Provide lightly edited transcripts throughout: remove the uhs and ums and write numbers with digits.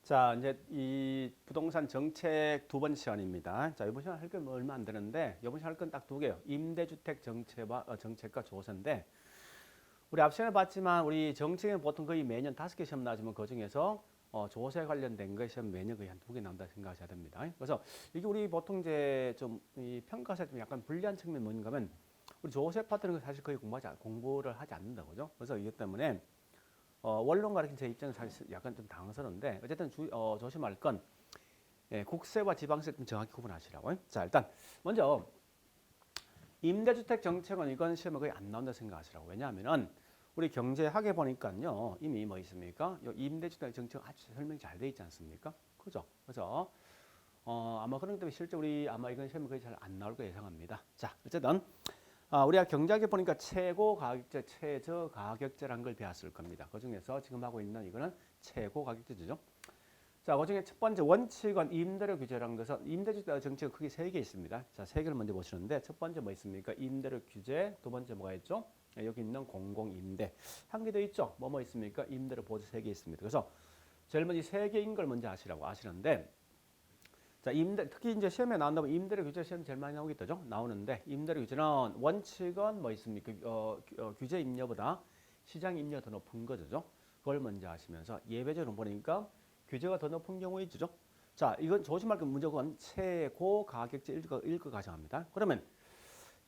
자, 이제 이 부동산 정책 두 번째 시간입니다. 자, 이번 시간 할 건 얼마 안 되는데, 이번 시간 할 건 딱 두 개요. 임대주택 정책과 조세인데, 우리 앞 시간에 봤지만, 우리 정책은 보통 거의 매년 5개 시험 나지만 그 중에서 조세 관련된 거 시험 매년 거의 한 2개 나온다 생각하셔야 됩니다. 그래서 이게 우리 보통 이제 좀 이 평가사에 좀 약간 불리한 측면이 뭔가 하면, 우리 조세 파트는 사실 거의 공부를 하지 않는다, 그죠? 그래서 이것 때문에 원론 가르친 제 입장은 사실 약간 좀 당황스러운데 어쨌든 조심할 건 국세와 지방세 좀 정확히 구분하시라고요. 자, 일단 먼저 임대주택 정책은 이건 시험에 거의 안 나온다 생각하시라고. 왜냐하면은 우리 경제학에 보니까요 이미 뭐 있습니까? 요 임대주택 정책 아주 설명이 잘 돼 있지 않습니까? 그죠? 그래서 아마 그런 것 때문에 실제 우리 아마 이건 시험에 거의 잘 안 나올 거 예상합니다. 자, 어쨌든 우리가 경제학에 보니까 최고 가격제, 최저 가격제라는 걸 배웠을 겁니다. 그 중에서 지금 하고 있는 이거는 최고 가격제죠. 자, 그 중에 첫 번째 원칙은 임대료 규제라는 것은 임대주택 정책은 크게 세 개 있습니다. 자, 세 개를 먼저 보시는데 첫 번째 뭐 있습니까? 임대료 규제, 두 번째 뭐가 있죠? 여기 있는 공공임대. 한 개 더 있죠? 뭐 있습니까? 임대료 보조 세 개 있습니다. 그래서 제일 먼저 세 개인 걸 먼저 아시는데 자, 특히 이제 시험에 나온다면 임대료 규제 시험 제일 많이 나오겠죠? 나오는데 임대료 규제는 원칙은 뭐 있습니까? 규제 임료보다 시장 임료가 더 높은 거죠. 그걸 먼저 아시면서 예외적으로 보니까 규제가 더 높은 경우에 있죠. 자, 이건 조심할 건 무조건 최고 가격제 일거 가정합니다. 그러면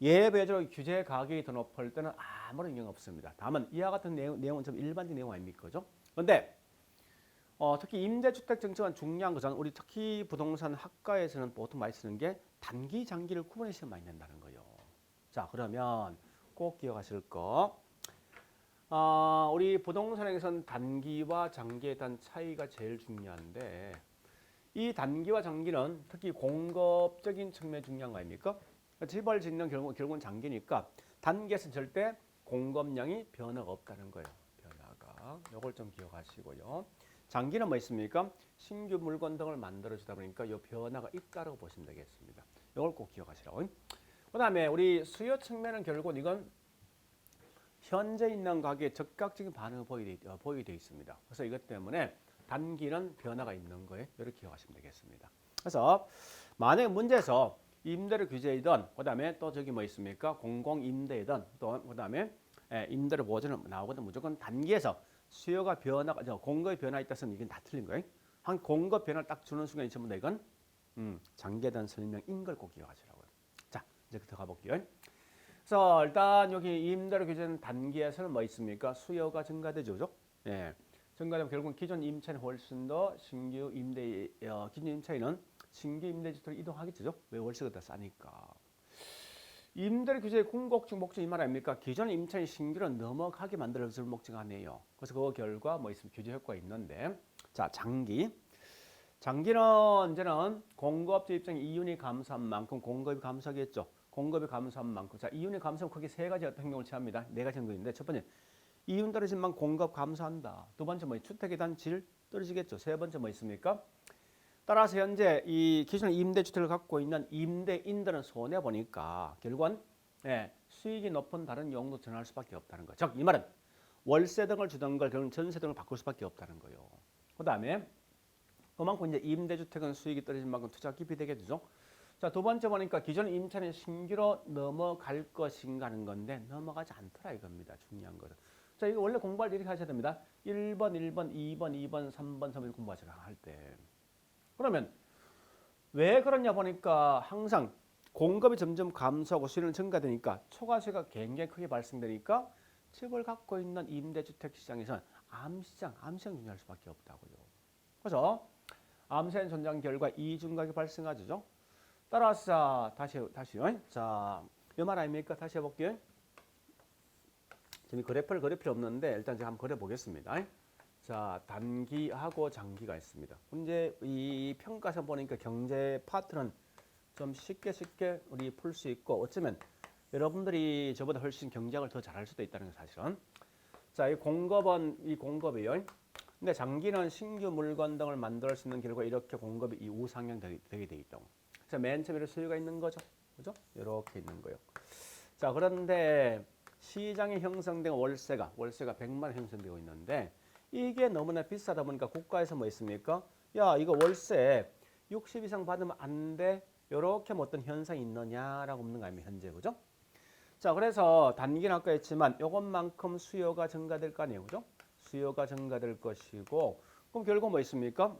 예외적으로 규제 가격이 더 높을 때는 아무런 영향 없습니다. 다만 이와 같은 내용은 좀 일반적인 내용 아닙니까? 그죠? 그런데 특히 임대주택 정책은 중요한 것은 우리 특히 부동산 학과에서는 보통 많이 쓰는 게 단기, 장기를 구분해서 많이 낸다는 거예요. 자, 그러면 꼭 기억하실 거. 우리 부동산에서는 단기와 장기에 대한 차이가 제일 중요한데 이 단기와 장기는 특히 공급적인 측면이 중요한 거 아닙니까? 집을 짓는 결국은 장기니까 단기에서는 절대 공급량이 변화가 없다는 거예요. 변화가. 이걸 좀 기억하시고요. 장기는 뭐 있습니까? 신규 물건 등을 만들어주다 보니까 이 변화가 있다고 보시면 되겠습니다. 이걸 꼭 기억하시라고. 그 다음에 우리 수요 측면은 결국은 이건 현재 있는 가격에 적극적인 반응을 보이게 되어 있습니다. 그래서 이것 때문에 단기는 변화가 있는 거예요. 이렇게 기억하시면 되겠습니다. 그래서 만약 문제에서 임대료 규제이든 그다음에 또 저기 뭐 있습니까? 공공임대이든 또 그다음에 임대료 보조는 나오거든. 무조건 단기에서 수요가 공급의 변화가 있다면 이건 다 틀린 거예요. 한 공급 변화를 딱 주는 순간 전부 다 이건 장기에 대한 설명인 걸 꼭 기억하시라고요. 자, 이제 들어가 볼게요. 그래서 일단 여기 임대료 규제는 단기에서는 뭐 있습니까? 수요가 증가되죠, 그죠? 예. 증가되면 결국 기존 임차인이 훨씬 더 기존 임차인은 신규 임대주택으로 이동하겠죠. 왜 월세가 더 싸니까. 임대료 규제의 궁극적 목적이 이 말 아닙니까? 기존 임차인 신규를 넘어가게 만들어줄 목적 아니에요. 그래서 그 결과 뭐 있으면 규제 효과가 있는데, 자, 장기는 이제는 공급자 입장에 이윤이 감소한 만큼 공급이 감소하겠죠. 공급이 감소한 만큼. 자, 이윤이 감소하면 크게 세 가지 어떤 행동을 취합니다. 네 가지 행동인데, 첫 번째, 이윤 떨어진 만큼 공급 감소한다. 두 번째, 주택에 대한 질 떨어지겠죠. 세 번째, 뭐 있습니까? 따라서 현재 이 기존 임대주택을 갖고 있는 임대인들은 손해 보니까 결국은 수익이 높은 다른 용도 전환할 수밖에 없다는 거죠. 즉, 이 말은 월세 등을 주던 걸 결국 전세 등을 바꿀 수밖에 없다는 거예요. 그 다음에 그만큼 이제 임대주택은 수익이 떨어진 만큼 투자 깊이 되게 되죠. 자, 두 번째 보니까 기존 임차는 신규로 넘어갈 것인가 하는 건데 넘어가지 않더라 이겁니다. 중요한 것은. 자, 이거 원래 공부할 때 이렇게 하셔야 됩니다. 1번, 2번, 3번, 3번 공부하시라 할 때. 그러면 왜 그러냐 보니까 항상 공급이 점점 감소하고 수요는 증가되니까 초과세가 굉장히 크게 발생되니까 집을 갖고 있는 임대주택 시장에서는 암시장 중요할 수밖에 없다고요. 그래서 암시장 전장 결과 이중가격이 발생하죠. 따라서 다시 자, 이 말 아닙니까? 다시 해볼게요. 지금 그래프를 그릴 필요 없는데 일단 제가 한번 그려 보겠습니다. 자, 단기하고 장기가 있습니다. 근데 이 평가서 보니까 경제 파트는 좀 쉽게 우리 풀 수 있고 어쩌면 여러분들이 저보다 훨씬 경제학을 더 잘할 수도 있다는 게 사실은. 자, 이 공급이요. 근데 장기는 신규 물건 등을 만들 수 있는 결과 이렇게 공급이 이 우상향 되게 돼 있다고. 그래서 맨 처음에 수요가 있는 거죠. 그죠? 이렇게 있는 거예요. 자, 그런데 시장에 형성된 월세가 100만 원 형성되고 있는데 이게 너무나 비싸다 보니까 국가에서 뭐 있습니까? 야 이거 월세 60 이상 받으면 안 돼. 요렇게 뭐 어떤 현상이 있느냐라고 묻는 거 아닙니까 현재 그죠? 자 그래서 단기는 아까 했지만 요것만큼 수요가 증가될 거 아니에요 그죠? 수요가 증가될 것이고 그럼 결국 뭐 있습니까?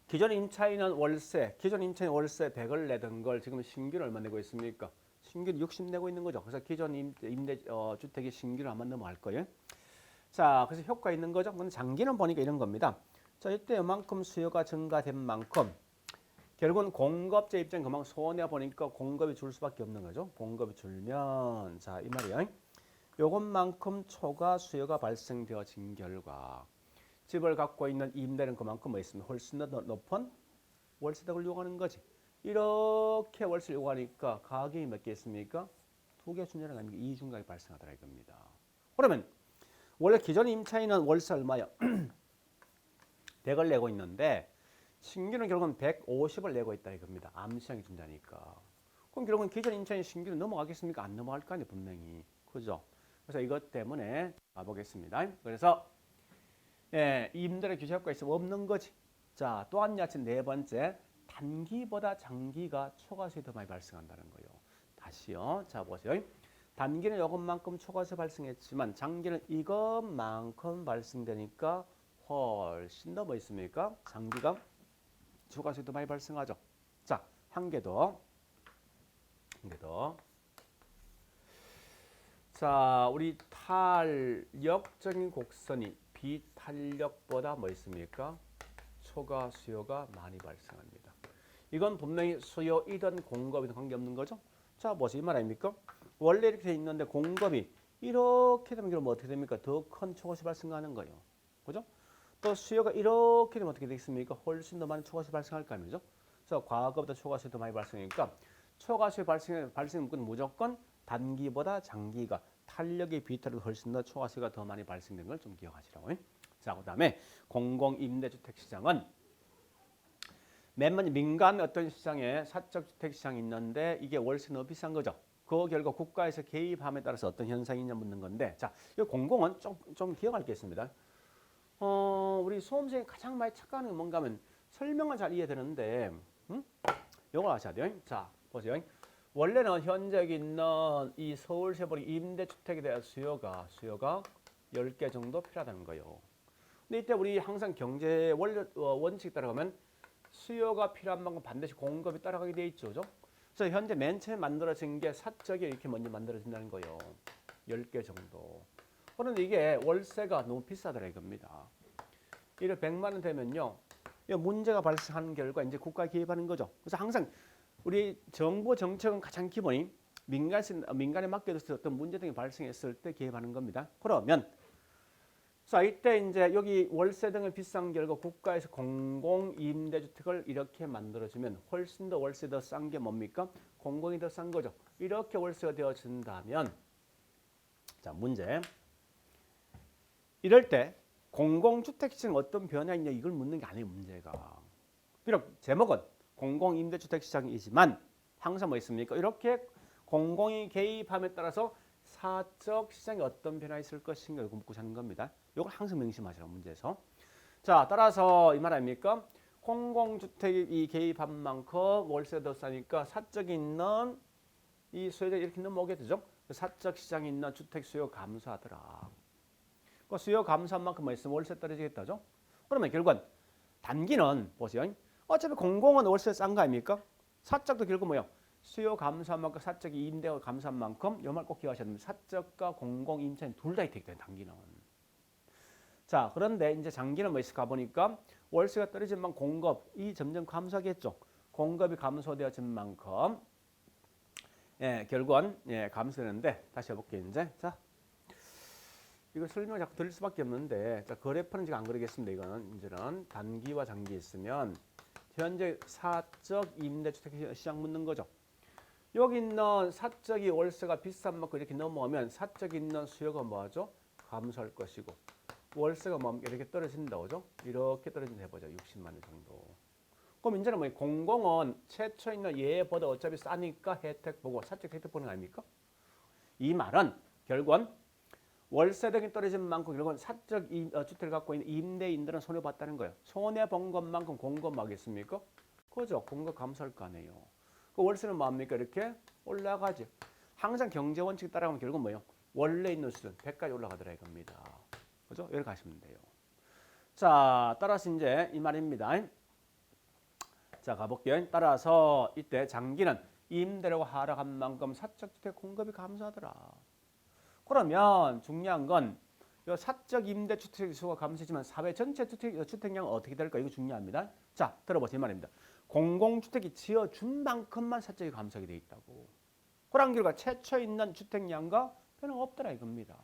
기존 임차인은 기존 임차인 월세 100을 내던 걸 지금 신규를 얼마 내고 있습니까? 신규를 60 내고 있는 거죠. 그래서 기존 주택이 신규를 한번 넘어갈 거예요. 자, 그래서 효과 있는 거죠. 근데 장기는 보니까 이런 겁니다. 자, 이때 이만큼 수요가 증가된 만큼 결국은 공급자 입장 그만큼 손해 보니까 공급이 줄 수밖에 없는 거죠. 공급이 줄면 자, 이 말이에요. 요것만큼 초과 수요가 발생되어진 결과 집을 갖고 있는 임대는 그만큼 뭐 있습니다. 훨씬 더 높은 월세덕을 요구하는 거지. 이렇게 월세를 요구하니까 가격이 몇 개 있습니까? 2개 준다는 거 아닙니까? 이중가격이 발생하더라 이겁니다. 그러면 원래 기존 임차인은 월세 얼마요? 100을 내고 있는데 신규는 결국은 150을 내고 있다 이겁니다. 암시장이 준다니까. 그럼 결국은 기존 임차인 신규는 넘어가겠습니까? 안 넘어갈 거 아니에요 분명히. 그죠? 그래서 이것 때문에 가보겠습니다. 그래서 예, 임대료 규제 효과가 있으면 없는 거지. 자, 또 한 가지 네 번째, 단기보다 장기가 초과수익이 더 많이 발생한다는 거예요. 다시요. 자, 보세요. 단기는 이것만큼 초과수 발생했지만 장기는 이것만큼 발생되니까 훨씬 더 뭐 있습니까? 장기가 초과수익이 더 많이 발생하죠. 자, 한 개 더. 한 개 더. 자, 우리 탄력적인 곡선이 비탄력보다 뭐 있습니까? 초과 수요가 많이 발생합니다. 이건 분명히 수요이든 공급이든 관계없는 거죠. 자, 보세요. 이 말 아닙니까? 원래 이렇게 돼 있는데 공급이 이렇게 되면 그럼 어떻게 됩니까? 더 큰 초과수 발생하는 거예요. 그죠? 또 수요가 이렇게 되면 어떻게 되겠습니까? 훨씬 더 많은 초과수 발생할 거 아니죠? 그래서 과거보다 초과수가 더 많이 발생하니까 초과수의 발생은 무조건 단기보다 장기가 탄력의 비탈로 훨씬 더 초과수가 더 많이 발생된 걸 좀 기억하시라고요. 자, 그다음에 공공임대주택 시장은 맨 먼저 민간 어떤 시장에 사적 주택 시장이 있는데 이게 월세 너무 비싼 거죠. 그 결과 국가에서 개입함에 따라서 어떤 현상이 있냐 묻는 건데, 자, 이 공공은 좀 기억할 게 있습니다. 우리 수험생이 가장 많이 착각하는 게 뭔가 하면 설명은 잘 이해되는데, 요걸 아셔야 돼요. 자, 보세요. 원래는 현재 있는 이 서울시에 보니 임대주택에 대한 수요가 10개 정도 필요하다는 거예요. 근데 이때 우리 항상 경제 원칙 따라가면 수요가 필요한 만큼 반드시 공급이 따라가게 돼 있죠. 그죠? 그래서 현재 맨 처음에 만들어진 게 사적이 이렇게 먼저 만들어진다는 거예요. 10개 정도. 그런데 이게 월세가 너무 비싸더라 이겁니다. 이래 100만 원 되면요. 문제가 발생하는 결과 이제 국가가 개입하는 거죠. 그래서 항상 우리 정부 정책은 가장 기본이 민간에 맡겨둬서 어떤 문제 등이 발생했을 때 개입하는 겁니다. 그러면 자 이때 이제 여기 월세 등을 비싼 결과 국가에서 공공 임대주택을 이렇게 만들어주면 훨씬 더 월세 더 싼 게 뭡니까? 공공이 더 싼 거죠. 이렇게 월세가 되어진다면 자 문제 이럴 때 공공주택 시장 어떤 변화가 있냐 이걸 묻는 게 아니에요 문제가. 비록 제목은 공공임대주택 시장이지만 항상 뭐 있습니까? 이렇게 공공이 개입함에 따라서 사적 시장에 어떤 변화가 있을 것인가 이거 묻고 사는 겁니다. 이걸 항상 명심하시라 문제에서. 자 따라서 이 말 아닙니까? 공공주택이 개입한 만큼 월세가 더 싸니까 사적이 있는 이 수요자 이렇게 넘어오게 되죠. 사적 시장에 있는 주택 수요 감소하더라. 그 수요 감소한 만큼 뭐 있으면 월세 떨어지겠다죠. 그러면 결국은 단기는 보세요. 어차피 공공은 월세 싼 거 아닙니까? 사적도 결국 뭐요? 수요 감소한 만큼 사적이 임대가 감소한 만큼 이 말 꼭 기억하셔야 됩니다. 사적과 공공 임차인 둘 다 혜택이 돼요. 단기는. 자 그런데 이제 장기는 뭐 있을까 보니까 월세가 떨어진 만큼 공급이 점점 감소하겠죠. 공급이 감소되어진 만큼 결국은 감소되는데 다시 해볼게요. 이제 자 이거 설명을 자꾸 드릴 수밖에 없는데 자 그래프는 지금 안 그리겠습니다. 이거는 이제는 단기와 장기 있으면 현재 사적 임대주택 시장 묻는 거죠. 여기 있는 사적이 월세가 비싼 만큼 이렇게 넘어오면 사적이 있는 수요가 뭐하죠? 감소할 것이고 월세가 뭐 이렇게 떨어진다고 그죠? 이렇게 떨어진다 해보자. 60만 원 정도. 그럼 이제는 뭐 공공은 최초 있는 얘보다 어차피 싸니까 혜택 보고 사적 혜택 보는 거 아닙니까? 이 말은 결국은 월세 등이 떨어진 만큼 결국은 사적 주택을 갖고 있는 임대인들은 손해 봤다는 거예요. 손해 본 것만큼 공급하겠습니까? 그죠? 공급 감소할 거 아니에요. 그 월세는 뭡니까? 이렇게 올라가지. 항상 경제 원칙에 따라가면 결국 뭐예요? 원래 있는 수준 100까지 올라가더라 이겁니다. 그죠? 이렇게 가시면 돼요. 자, 따라서 이제 이 말입니다. 자, 가볼게요. 따라서 이때 장기는 임대료가 하락한 만큼 사적 주택 공급이 감소하더라. 그러면 중요한 건 사적 임대 주택 수가 감소했지만 사회 전체 주택량은 어떻게 될까? 이거 중요합니다. 자, 들어보세요. 이 말입니다. 공공주택이 지어준 만큼만 사적이 감소하게 돼 있다고. 그런 결과 최초 있는 주택량과 변화가 없더라 이겁니다.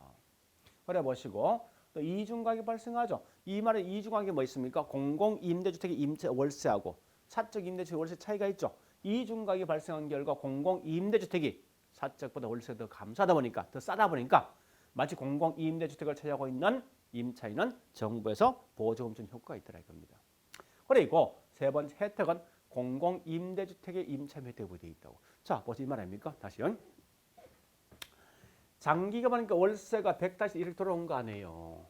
그래 보시고 또 이중가격이 발생하죠. 이 말의 이중가격이 뭐 있습니까? 공공 임대주택의 임차 월세하고 사적 임대주택 월세 차이가 있죠. 이중가격이 발생한 결과 공공 임대주택이 사적보다 월세가 더 감소하다 보니까 더 싸다 보니까 마치 공공 임대주택을 차지하고 있는 임차인은 정부에서 보조금 준 효과가 있더라 이겁니다. 그리고 세 번째 혜택은 공공 임대주택의 임차 혜택이 되어 있다고. 자, 보세요. 이 말 아닙니까? 다시요. 장기가 많으니까 월세가 100-1억 들어온 거 아니에요.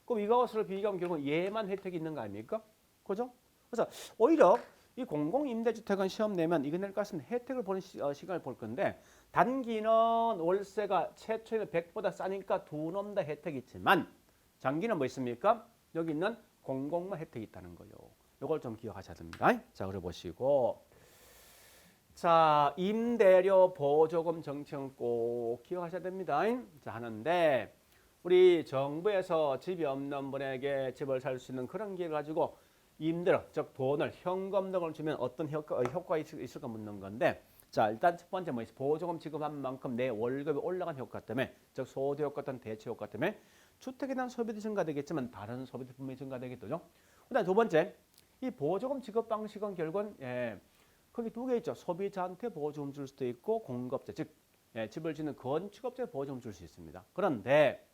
그럼 이것을 비교하면 결국 얘만 혜택이 있는 거 아닙니까? 그죠? 그래서 오히려 이 공공임대주택은 시험 내면 이겨낼 것 같으면 혜택을 보는 시간을 볼 건데 단기는 월세가 최초에는 100보다 싸니까 두 놈 다 혜택이 있지만 장기는 뭐 있습니까? 여기 있는 공공만 혜택이 있다는 거예요. 이걸 좀 기억하셔야 됩니다. 자, 그래 보시고 자, 임대료 보조금 정책은 꼭 기억하셔야 됩니다. 자, 하는데 우리 정부에서 집이 없는 분에게 집을 살 수 있는 그런 기회를 가지고 임대료, 즉 돈을 현금 등을 주면 어떤 효과가 있을까 묻는 건데 자, 일단 첫 번째 뭐 있어? 보조금 지급한 만큼 내 월급이 올라간 효과 때문에 즉 소득 효과 또는 대체 효과 때문에 주택에 대한 소비도 증가되겠지만 다른 소비도 분명히 증가되겠죠. 그다음 두 번째 이 보조금 지급 방식은 결국은 거기 두 개 있죠. 소비자한테 보조금 줄 수도 있고 공급자 즉 집을 짓는 건축업자에 보조금 줄 수 있습니다. 그런데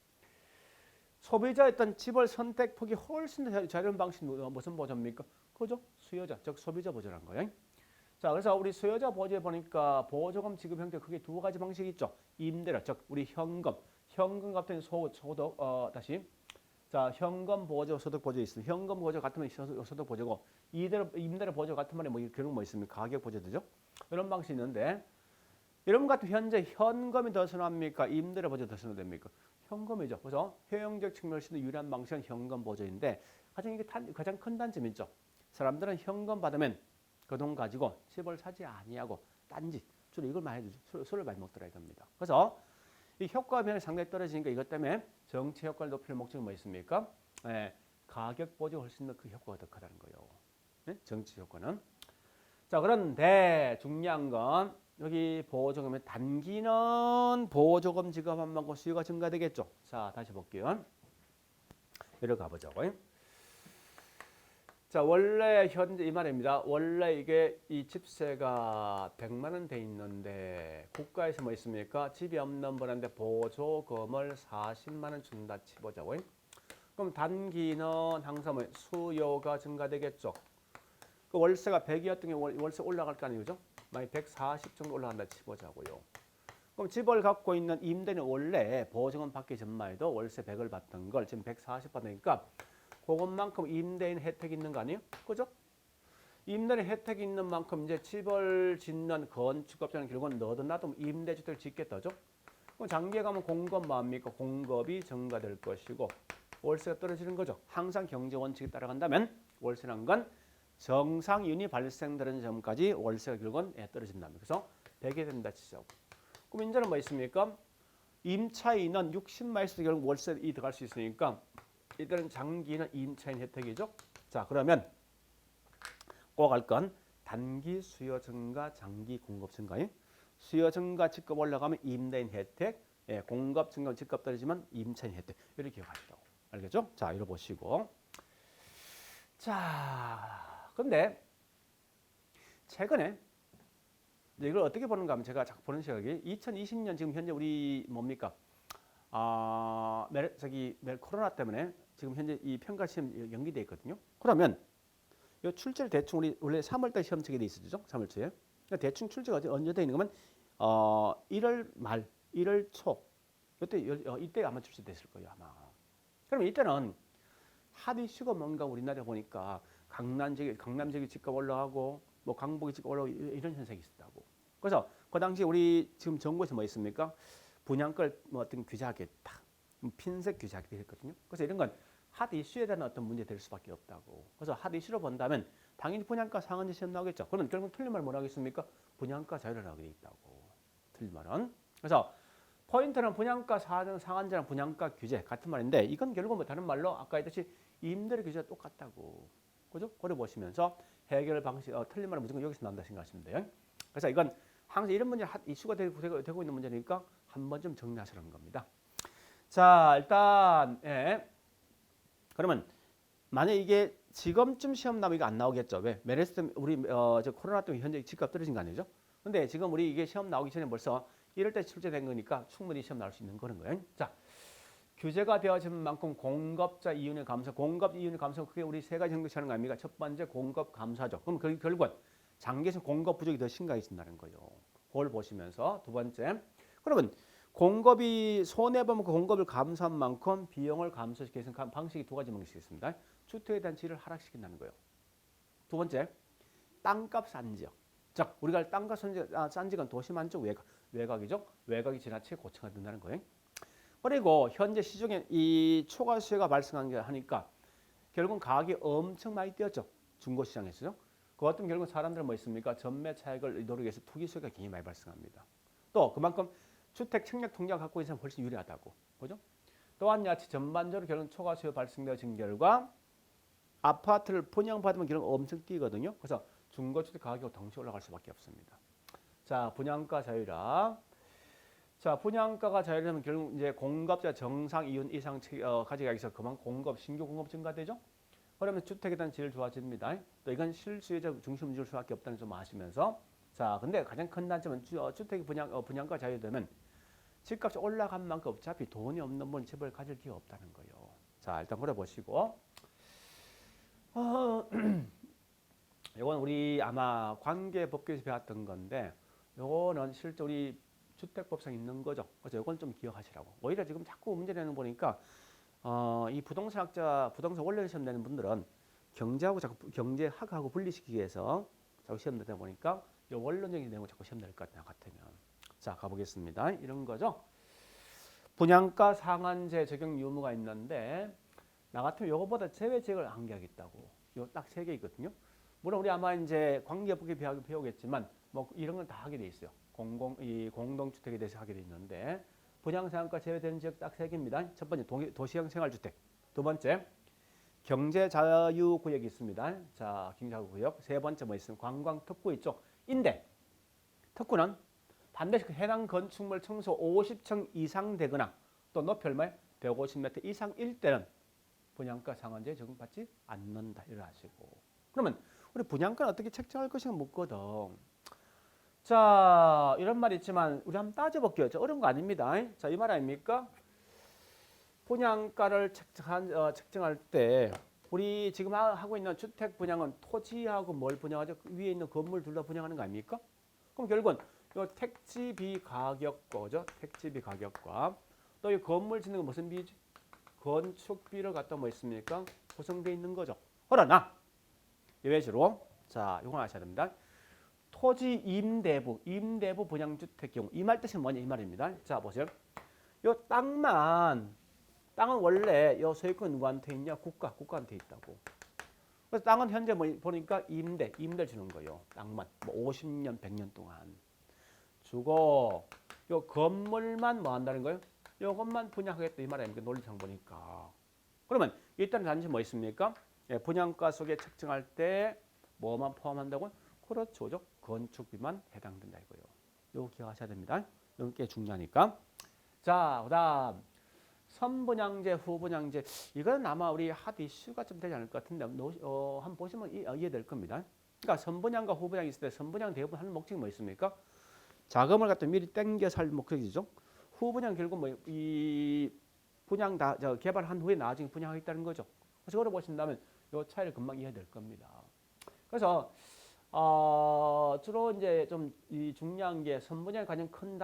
소비자의 어떤 집을 선택 폭이 훨씬 더 자유로운 방식은 무슨 보조입니까? 그죠? 수요자 즉 소비자 보조라는 거예요. 자, 그래서 우리 수요자 보조에 보니까 보조금 지급 형태 크게 두 가지 방식이 있죠. 임대료 즉 우리 현금 같은 소득 다시 자, 현금 보조, 소득 보조 있습니다. 현금 보조 같으면 소득 보조고 임대료 보조 같은 말이 뭐 결국 뭐 있습니까? 가격 보조죠. 이런 방식이 있는데 이런 것 같은 현재 현금이 더 선호합니까? 임대료 보조 더 선호됩니까? 현금이죠. 그래서 효용적 측면에서 유리한 방식은 현금 보조인데 가장 큰 단점이 있죠. 사람들은 현금 받으면 그 돈 가지고 집을 사지 아니하고 딴짓 주로 이걸 많이 해주죠. 술을 많이 먹더라 이겁니다. 그래서 이 효과 변이 상당히 떨어지니까 이것 때문에 정치 효과를 높이는 목적은 뭐 있습니까? 가격 보조가 훨씬 더 그 효과가 더 크다는 거예요. 네? 정치 효과는. 자, 그런데 중요한 건 여기 보조금의 단기는 보조금 지급한 만큼 수요가 증가되겠죠. 자, 다시 볼게요. 이리 가보자고요. 자, 원래 현재 이 말입니다. 원래 이게 이 집세가 100만 원 돼 있는데 국가에서 뭐 있습니까? 집이 없는 분한테 보조금을 40만 원 준다 치보자고요. 그럼 단기는 항상 뭐 수요가 증가되겠죠. 그 월세가 100이었던 게 월세 올라갈 거 아니죠? 만약 140 정도 올라간다 치보자고요. 그럼 집을 갖고 있는 임대는 원래 보조금 받기 전만 해도 월세 100을 받던 걸 지금 140 받으니까 그것만큼 임대인 혜택이 있는 거 아니에요? 그죠? 임대인 혜택이 있는 만큼 이제 집을 짓는 건축업자는 결국은 너도 나도 임대주택을 짓겠다죠? 그럼 장기에 가면 공급 뭐합니까? 공급이 증가될 것이고 월세가 떨어지는 거죠. 항상 경제 원칙에 따라간다면 월세란 건 정상인이 발생되는 점까지 월세가 결국은 떨어진답니다. 그래서 100이 된다 치자고. 그럼 이제는 뭐 있습니까? 임차인은 60만 있어도 결국 월세이 들어갈 수 있으니까 이들은 장기는 임차인 혜택이죠. 자, 그러면 꼭 알 건 단기 수요 증가, 장기 공급 증가에 수요 증가 직급 올라가면 임대인 혜택, 공급 증가 직급 떨어지면 임차인 혜택 이렇게 기억하시라고. 알겠죠? 자, 이거 보시고. 자, 근데 최근에 이걸 어떻게 보는가 하면 제가 자꾸 보는 시각이 2020년 지금 현재 우리 뭡니까? 코로나 때문에 지금 현재 이 평가 시험 연기돼 있거든요. 그러면 이 출제를 대충 우리 원래 3월달 시험 치게 돼 있었죠. 3월 초에. 그러니까 대충 출제가 언제 돼 있는 거면 1월 말, 1월 초 이때 아마 출시됐을 거예요 아마. 그러면 이때는 핫 이슈가 뭔가 우리나라에 보니까 강남지기 집값 올라가고 뭐 강북이 집값 올라가고 이런 현상이 있었다고. 그래서 그 당시 우리 지금 정부에서 뭐 있습니까? 분양가를 뭐 어떤 규제하겠다. 핀셋 규제하겠다 했거든요. 그래서 이런 건 핫 이슈에 대한 어떤 문제 될 수밖에 없다고. 그래서 핫 이슈로 본다면 당연히 분양가 상한제 시험 나오겠죠. 그러면 결국 틀린 말 뭐라 하겠습니까? 분양가 자유를 하게 돼 있다고. 틀린 말은. 그래서 포인트는 분양가 상한제랑 분양가 규제 같은 말인데 이건 결국 뭐 다른 말로 아까 했듯이 임대료 규제가 똑같다고. 그죠? 그래 보시면서 해결 방식 틀린 말은 무조건 여기서 나온다 생각하시면 돼요. 그래서 이건 항상 이런 문제 이슈가 되고 있는 문제니까 한번 좀 정리하시라는 겁니다. 자, 일단 그러면 만약 이게 지금쯤 시험 나면 이거 안 나오겠죠. 왜? 메르스 때문에 우리 저 코로나 때문에 현재 집값 떨어진 거 아니죠? 근데 지금 우리 이게 시험 나오기 전에 벌써 이럴 때 출제된 거니까 충분히 시험 나올 수 있는 그런 거예요. 자, 규제가 되어진 만큼 공급자 이윤의 감소, 공급 이윤의 감소 그게 우리 세 가지 형성하는 거 아닙니까? 첫 번째 공급 감소죠. 그럼 결국은 장기에서 공급 부족이 더 심각해진다는 거예요. 그걸 보시면서 두 번째, 그러면 공급이 손해보면 그 공급을 감소한 만큼 비용을 감소시키는 방식이 두 가지 방식이 있습니다. 주택에 대한 질을 하락시킨다는 거예요. 두 번째, 땅값 싼 지역. 즉 우리가 땅값 싼 지역은 도시만 쪽 외곽이죠. 외곽이 지나치게 고층화된다는 거예요. 그리고 현재 시중에 이 초과 수요가 발생하니까 결국 가격이 엄청 많이 뛰었죠. 중고시장에서요. 그 같은 결국 사람들은 뭐 있습니까? 전매 차익을 노리기 위해서 투기 수요가 굉장히 많이 발생합니다. 또 그만큼 주택 청약 통장 갖고 있는 사람은 훨씬 유리하다고. 그죠? 또한 야치 전반적으로 결국 초과 수요 발생되어진 결과 아파트를 분양받으면 결국 엄청 뛰거든요. 그래서 중고주택 가격이 동시에 올라갈 수밖에 없습니다. 자, 분양가 자유라. 자, 분양가가 자유라면 결국 이제 공급자 정상 이윤 이상 가져가기 위해서 그만 신규 공급 증가되죠. 그러면 주택에 대한 질 좋아집니다. 또 이건 실수요자 중심을 수밖에 없다는 점 아시면서 자, 근데 가장 큰 단점은 주택이 분양가 자유되면 집값이 올라간 만큼 어차피 돈이 없는 분 집을 가질 기회가 없다는 거예요. 자, 일단 그래 보시고 이건 우리 아마 관계법규에서 배웠던 건데 요거는 실제 우리 주택법상 있는 거죠. 그래서 이건 좀 기억하시라고. 오히려 지금 자꾸 문제 내는 거 보니까 이 부동산학자, 부동산 원래 시험 내는 분들은 경제하고 자꾸 경제학하고 분리시키기 위해서 자꾸 시험 내다 보니까 이 원론적인 내용을 자꾸 시험 낼 것 같으면. 자, 가보겠습니다. 이런 거죠. 분양가 상한제 적용 유무가 있는데 나 같으면 요거보다 제외 지역을 한 개 하겠다고. 요 딱 세 개 있거든요. 물론 우리 아마 이제 관계법규 배우겠지만 뭐 이런 건 다 하게 돼 있어요. 공동주택에 대해서 하게 돼 있는데 분양상한가 제외되는 지역 딱 세 개입니다. 첫 번째 도시형 생활주택, 두 번째 경제자유구역이 있습니다. 자, 경제자유구역. 세 번째 뭐 있습니까? 관광특구 있죠. 인데 특구는 반드시 그 해당 건축물 청소 50층 이상 되거나 또 높이 얼마에 150m 이상일 때는 분양가 상한제 적용받지 않는다. 이걸 아시고. 그러면 우리 분양가는 어떻게 책정할 것인가 묻거든. 자, 이런 말이 있지만 우리 한번 따져볼게요. 어려운 거 아닙니다. 자, 이 말 아닙니까? 분양가를 책정할 때 우리 지금 하고 있는 주택 분양은 토지하고 뭘 분양하죠? 그 위에 있는 건물 둘 다 분양하는 거 아닙니까? 그럼 결국은 이 택지비 가격과죠. 택지비 가격과 또 이 건물 짓는 건 무슨 비지? 건축비를 갖다 뭐 있습니까? 구성되어 있는 거죠. 그러나 예외적으로 자, 이건 아셔야 됩니다. 토지 임대부 분양주택 경우 이 말 뜻은 뭐냐 이 말입니다. 자, 보세요. 요 땅은 원래 요 소유권 누구한테 있냐? 국가한테 있다고. 그래서 땅은 현재 뭐 보니까 임대를 주는 거예요. 땅만 뭐 50년, 100년 동안 주고 요 건물만 뭐 한다는 거예요? 요것만 분양하겠다 이 말 아닙니까? 논리상 보니까. 그러면 일단 단지 뭐 있습니까? 예, 분양가 속에 책정할 때 뭐만 포함한다고? 그렇죠. 건축비만 해당된다 이거예요. 요거 기억하셔야 됩니다. 요게 꽤 중요하니까. 자, 그다음 선분양제, 후분양제. 이건 아마 우리 핫 이슈가 좀 되지 않을 것 같은데 한번 보시면 이해될 겁니다. 그러니까 선분양과 후분양이 있을 때 선분양 대부분 하는 목적이 뭐 있습니까? 자금을 갖다 미리 땡겨 살 목적이죠. 후분양 결국 뭐 이 분양 개발한 후에 나중에 분양하겠다는 거죠. 그래서 그걸 보신다면 요 차이를 금방 이해될 겁니다. 그래서 주로 이제 좀 이 중요한 게 선분양의 가장 큰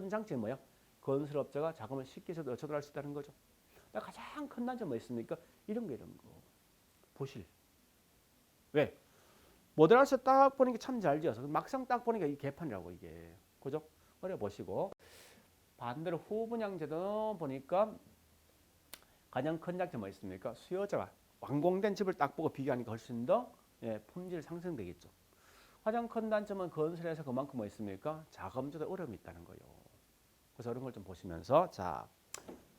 장점이 뭐예요? 건설업자가 자금을 쉽게 조달할 수 있다는 거죠. 가장 큰 단점은 뭐 있습니까? 이런 거. 보실. 왜? 모델하우스 딱 보니까 참 잘 지어서 막상 딱 보니까 이 개판이라고 이게. 그죠? 그래 보시고 반대로 후분양제도 보니까 가장 큰 장점이 뭐 있습니까? 수요자가 완공된 집을 딱 보고 비교하니까 훨씬 더 품질 상승되겠죠. 가장 큰 단점은 건설에서 그만큼 뭐 있습니까? 자금 조달 어려움이 있다는 거예요. 그래서 이런 걸 좀 보시면서 자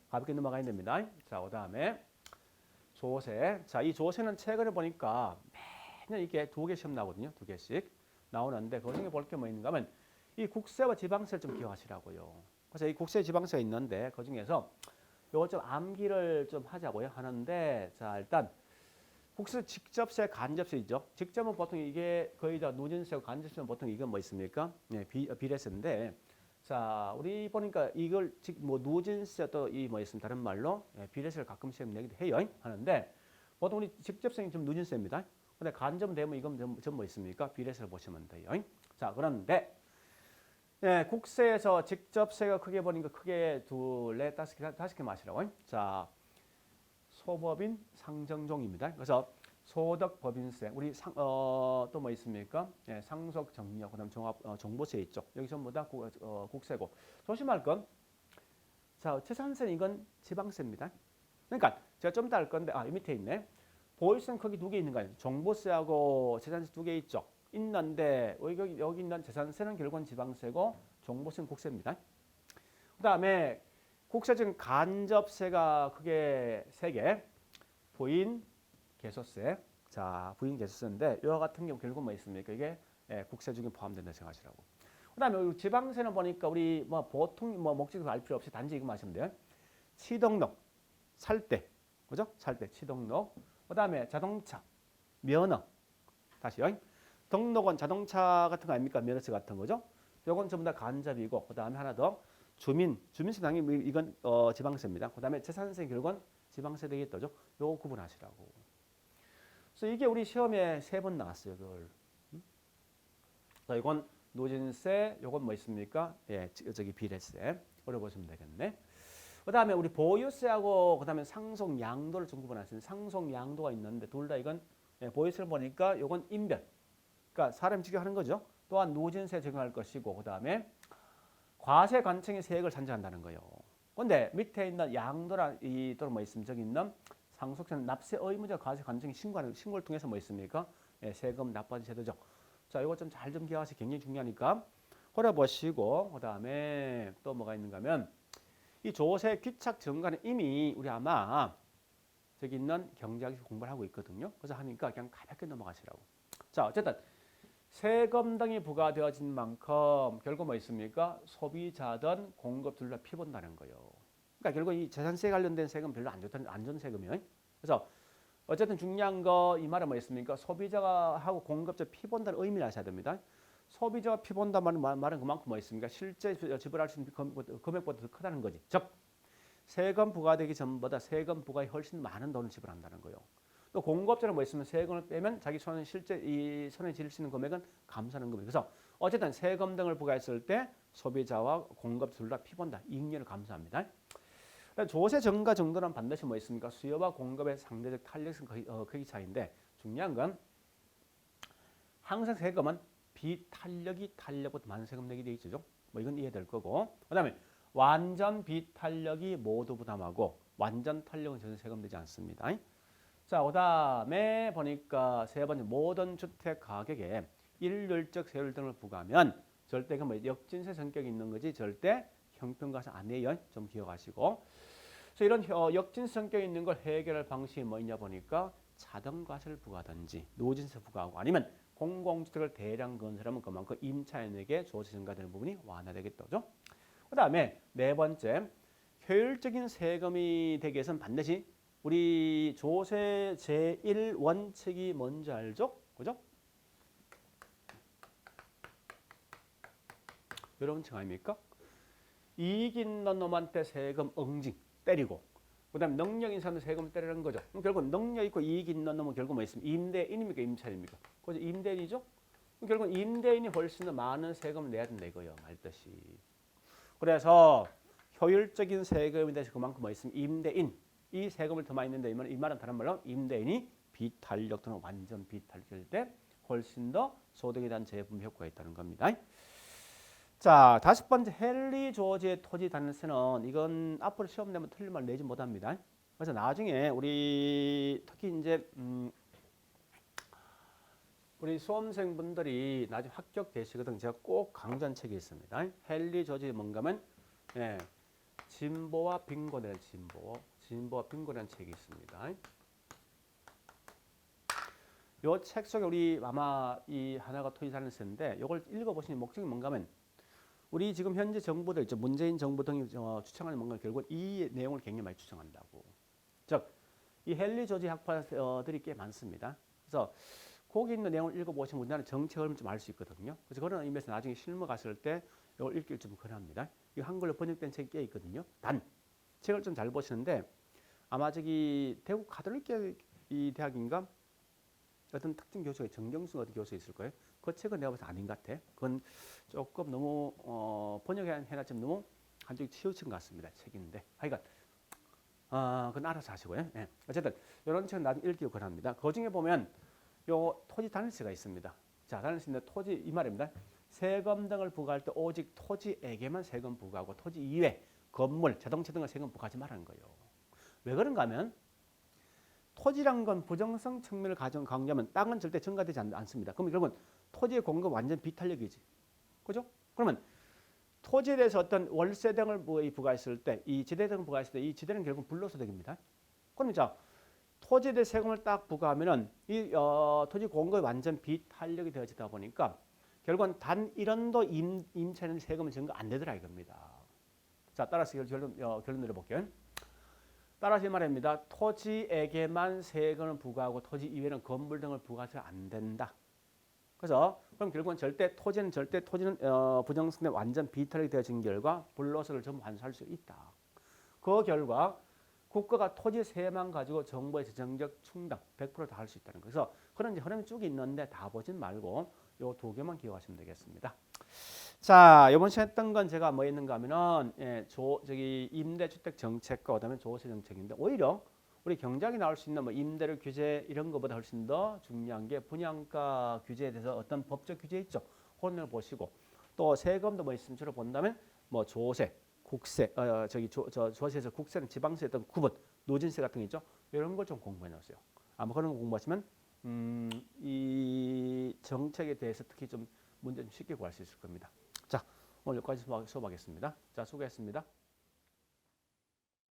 가볍게 넘어가야 됩니다. 자 그다음에 조세. 자 이 조세는 최근에 보니까 매년 이게 2개 시험 나거든요. 2개씩 나오는데 그 중에 볼 게 뭐 있는가 하면 이 국세와 지방세를 좀 기억하시라고요. 그래서 이 국세 지방세가 있는데 그 중에서 요거 좀 암기를 좀 하자고요 하는데 자 일단 국세 직접세 간접세 있죠. 직접은 보통 이게 거의 다 누진세고 간접세는 보통 이건 뭐 있습니까? 비례세인데 자 우리 보니까 이걸 뭐 누진세 또 이 뭐 있으면 다른 말로 비례세를 가끔씩 내기도 해요 하는데 보통 우리 직접세는 좀 누진세입니다. 근데 간접은 되면 이건 좀 뭐 있습니까? 비례세를 보시면 돼요. 자 그런데 국세에서 직접세가 크게 보니까 크게 다섯 개 마시라고. 자, 소법인 상정종입니다. 그래서 소득법인세, 우리 또 뭐 있습니까? 상속정력, 그다음 종합 정보세 있죠. 여기 전부 다 국세고. 조심할 건, 자, 재산세는 이건 지방세입니다. 그러니까 제가 좀 이따 할 건데, 이 밑에 있네. 보유세는 크게 2개 있는 거예요. 정보세하고 재산세 2개 있죠. 있는데 여기 있는 재산세는 결국은 지방세고 종부세는 국세입니다. 그다음에 국세적인 간접세가 크게 3개. 부인 개소세. 자, 부인 개소세인데 이와 같은 경우 결국 뭐 있습니까? 이게 국세 중에 포함된다 생각하시라고. 그다음에 지방세는 보니까 우리 뭐 보통 뭐 목적을 알 필요 없이 단지 이거 마시면 돼요. 취등록, 살 때, 그죠? 살 때 취등록. 그다음에 자동차, 면허. 다시요. 등록은 자동차 같은 거 아닙니까? 면허세 같은 거죠. 요건 전부 다 간접이고 그다음에 하나 더 주민세 당연히 이건 지방세입니다. 그다음에 재산세 결국은 지방세 되겠죠. 요거 구분하시라고. 그래서 이게 우리 시험에 3번 나왔어요. 그걸. 자, 이건 누진세, 요건 뭐 있습니까? 저기 비례세. 어려 보시면 되겠네. 그다음에 우리 보유세하고 그다음에 상속 양도를 좀 구분하시는 상속 양도가 있는데 둘 다 이건 보유세를 보니까 요건 인별. 그러니까 사람 직격하는 거죠. 또한 누진세 적용할 것이고 그다음에 과세 관청의 세액을 산정한다는 거예요. 그런데 밑에 있는 양도란 또는 뭐 있으면 저기 있는 상속세는 납세 의무자 과세 관청의 신고를 통해서 뭐 있습니까? 세금 납부한 제도죠. 자, 이거 좀 잘 좀 기억하시 굉장히 중요하니까 걸어보시고 그다음에 또 뭐가 있는가 하면 이 조세 귀착 증가는 이미 우리 아마 저기 있는 경제학에서 공부를 하고 있거든요. 그래서 하니까 그냥 가볍게 넘어가시라고. 자, 어쨌든 세금 등이 부과되어진 만큼 결국 뭐 있습니까? 소비자든 공급 둘 다 피본다는 거예요. 그러니까 결국 이 재산세 관련된 세금 별로 안 좋은 세금이에요. 그래서 어쨌든 중요한 거 이 말은 뭐 있습니까? 소비자가 하고 공급자 피본다는 의미를 아셔야 됩니다. 소비자가 피본다는 말은 그만큼 뭐 있습니까? 실제 지불할 수 있는 금액보다 더 크다는 거지. 즉 세금 부과되기 전보다 세금 부과에 훨씬 많은 돈을 지불한다는 거예요. 또 공급자는 뭐 있으면 세금을 빼면 자기 손에 실제 이 손에 질 수 있는 금액은 감소하는 겁니다. 그래서 어쨌든 세금 등을 부과했을 때 소비자와 공급 둘 다 피본다. 이익률을 감소합니다. 조세 증가 정도는 반드시 뭐 있습니까? 수요와 공급의 상대적 탄력성 크기 차이인데 중요한 건 항상 세금은 비탄력이 탄력보다 많은 세금 내게 돼 있죠. 뭐 이건 이해될 거고. 그다음에 완전 비탄력이 모두 부담하고 완전 탄력은 전혀 세금되지 않습니다. 자, 그다음에 보니까 세 번째 모든 주택 가격에 일률적 세율 등을 부과하면 절대 뭐 역진세 성격이 있는 거지 절대 형평과세 아니에요. 좀 기억하시고. 그래서 이런 역진세 성격이 있는 걸 해결할 방식이 뭐냐 보니까 차등과세를 부과하든지 노진세 부과하고 아니면 공공주택을 대량 건설하면 그만큼 임차인에게 조세 증가되는 부분이 완화되겠죠. 그다음에 네 번째 효율적인 세금이 되기 위해서는 반드시 우리 조세 제1원칙이 뭔지 알죠? 그죠? 이런 원칙 아닙니까? 이익 있는 놈한테 세금 응징 때리고 그다음에 능력 있는 사람한테 세금 때리는 거죠. 그럼 결국 능력 있고 이익 있는 놈은 결국 뭐 있습니까? 임대인입니까? 임차인입니까? 그죠? 임대인이죠? 그럼 결국 임대인이 훨씬 더 많은 세금을 내야 된다 이거예요. 말듯이. 그래서 효율적인 세금에 대해서 그만큼 뭐 있으면 임대인 이 세금을 더 많이 낸다 이 말은 다른 말로 임대인이 비탄력 또는 완전 비탄력일 때 훨씬 더 소득에 대한 재분 효과가 있다는 겁니다. 자, 다섯 번째 헨리 조지의 토지 단세는 이건 앞으로 시험 내면 틀린 말 내지 못합니다. 그래서 나중에 우리 특히 이제 우리 수험생분들이 나중에 합격되시거든 제가 꼭 강조한 책이 있습니다. 헨리 조지의 뭔가면 예, 진보와 빈곤의 진보와 빈곤이라는 책이 있습니다. 요 책 속에 우리 아마 이 하나가 토지 단세인데 이걸 읽어보시니 목적이 뭔가면 우리 지금 현재 정부들 있죠. 문재인 정부 등이 추천하는 뭔가 결국 이 내용을 굉장히 많이 추천한다고. 즉, 이 헨리 조지 학파들이 꽤 많습니다. 그래서 거기 있는 내용을 읽어보시면 우리나라 정책을 좀 알 수 있거든요. 그래서 그런 의미에서 나중에 실무 갔을 때 이걸 읽기를 좀 권합니다. 이 한글로 번역된 책이 꽤 있거든요. 단, 책을 좀 잘 보시는데 아마 저기 대구 가톨릭 이 대학인가 어떤 특정 교수가 정경수 어떤 교수 있을 거예요. 그 책은 내가 봐서 아닌 것 같아. 그건 조금 너무 번역해놨지만 너무 한쪽이 치우친 것 같습니다. 책인데 하여간 그건 알아서 하시고요. 예. 어쨌든 이런 책은 나중에 읽기를 권합니다. 그 중에 보면 요 토지 단일세가 있습니다. 자, 단일세인데 토지 이 말입니다. 세금 등을 부과할 때 오직 토지에게만 세금 부과하고 토지 이외 건물, 자동차 등을 세금 부과하지 말라는 거예요. 왜 그런가 하면 토지란 건 부정성 측면을 강조하면 땅은 절대 증가되지 않습니다. 그럼 여러분 토지의 공급 완전 비탄력이지. 그죠? 그러면 토지에 대해서 어떤 월세 등을 부과했을 때 이 지대 등을 부과했을 때 이 지대는 결국 불로소득입니다. 그럼 자 토지에 대해 세금을 딱 부과하면은 이 토지 공급이 완전 비탄력이 되어지다 보니까 결국은 단 1원도 임차인 세금을 증가 안 되더라 이겁니다. 자 따라서 결론 내려볼게요. 따라서 이 말입니다. 토지에게만 세금을 부과하고 토지 이외에는 건물 등을 부과해서 안 된다. 그래서 그럼 결국은 토지는 부정성에 완전 비탄력이 되어진 결과 불로소득을 전부 환수할 수 있다. 그 결과 국가가 토지 세만 가지고 정부의 재정적 충당 100% 다 할 수 있다는 거예요. 그래서 그런 흐름이 쭉 있는데 다 보진 말고 요 두 개만 기억하시면 되겠습니다. 자, 이번 시간에 했던 건 제가 뭐 했는가 하면은 저기 임대주택 정책과 그다음에 조세 정책인데 오히려 우리 경작이 나올 수 있는 뭐 임대료 규제 이런 것보다 훨씬 더 중요한 게 분양가 규제에 대해서 어떤 법적 규제 있죠. 그걸 보시고 또 세금도 뭐 있으면 주로 본다면 뭐 조세, 국세, 조세에서 국세는 지방세 어떤 구분, 누진세 같은 게 있죠. 이런 걸 좀 공부해 놓으세요. 아마 그런 거 공부하시면 이 정책에 대해서 특히 좀 문제 좀 쉽게 구할 수 있을 겁니다. 자, 오늘 여기까지 수업하겠습니다. 자, 수고했습니다.